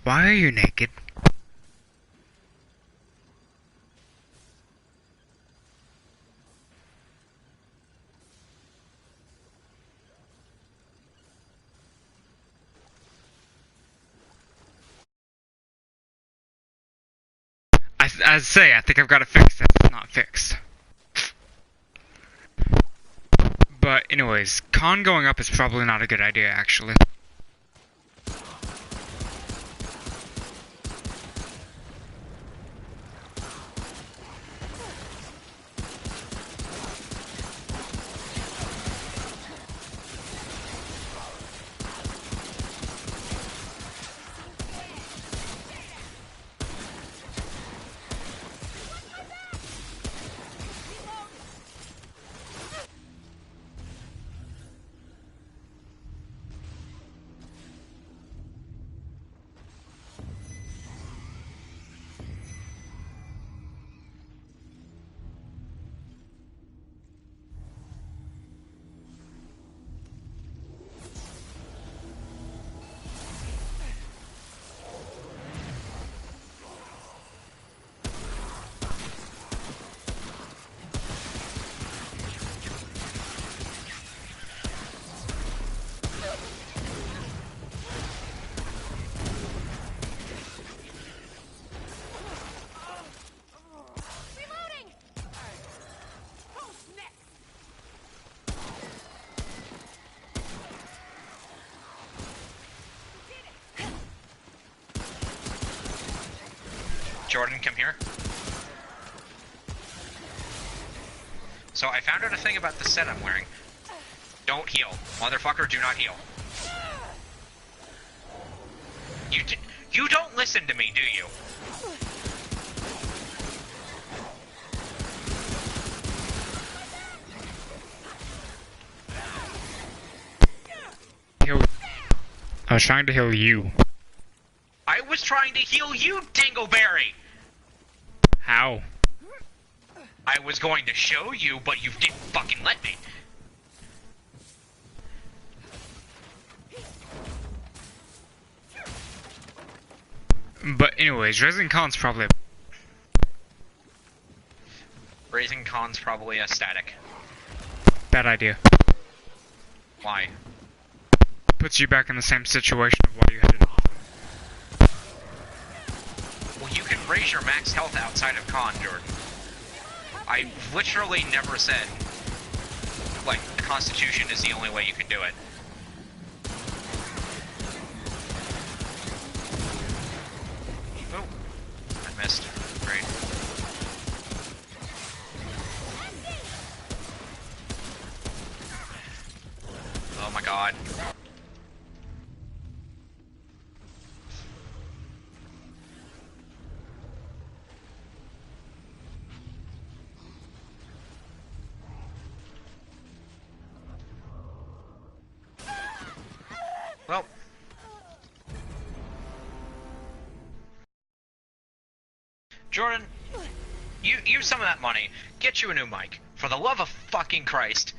Why are you naked? I'd say, I think I've got to fix that. It's not fixed. But anyways, con going up is probably not a good idea, actually. Jordan, come here. So I found out a thing about the set I'm wearing. Don't heal. Motherfucker, do not heal. You don't listen to me, do you? was trying to heal you. I was trying to heal you, Dingleberry! How? I was going to show you, but you didn't fucking let me. But anyways, Resin Con's probably... Raising Con's probably a static. bad idea. Why? Puts you back in the same situation of what you had in. Well, you can raise your max health outside of Con, Jordan. I literally never said, like, the Constitution is the only way you can do it. Oh, I missed. Great. Oh my god. Well. Jordan, you use some of that money. Get you a new mic. For the love of fucking Christ.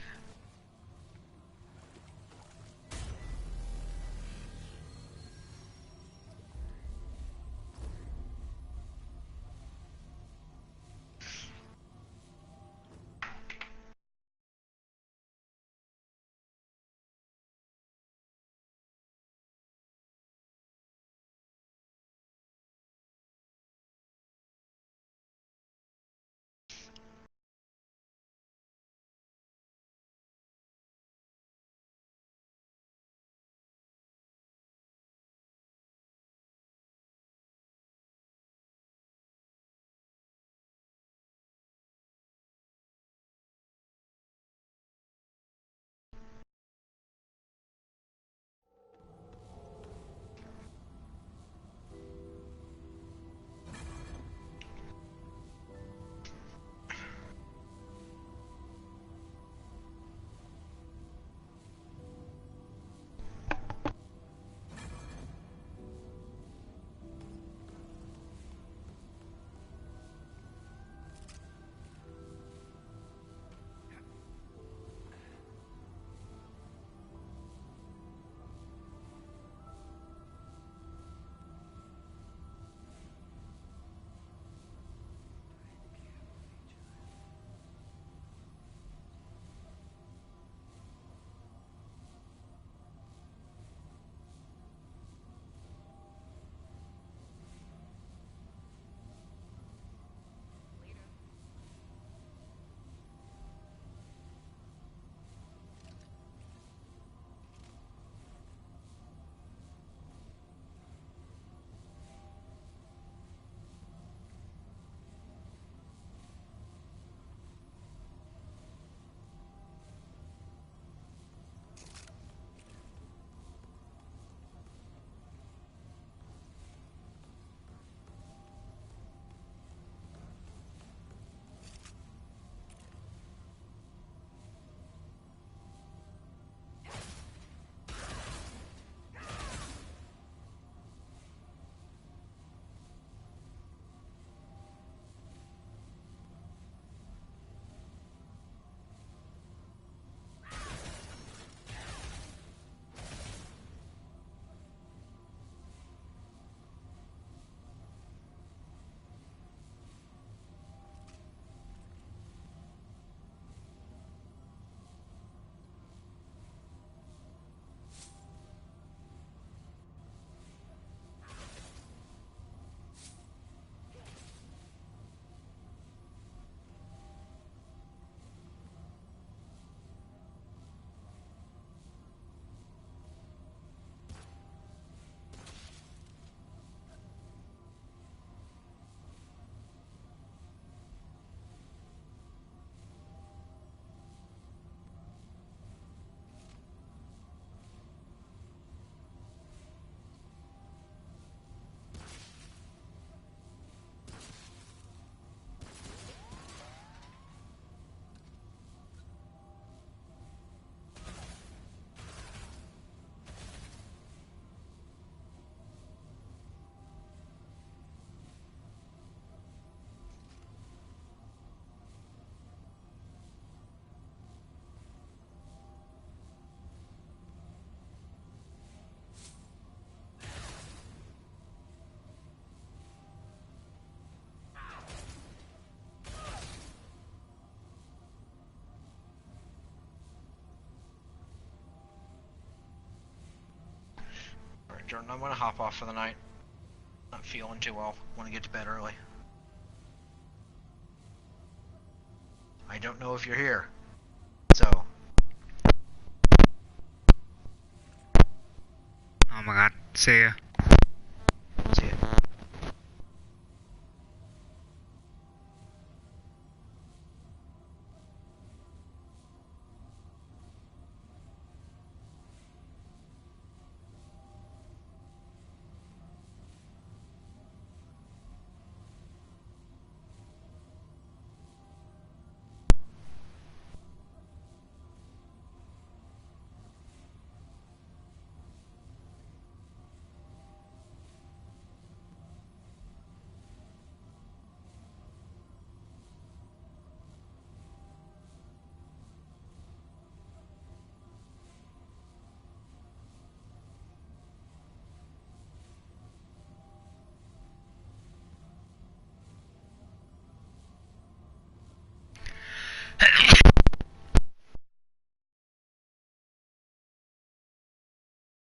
Jordan, I'm gonna hop off for the night. Not feeling too well. Want to get to bed early. I don't know if you're here. So. Oh my god. See ya.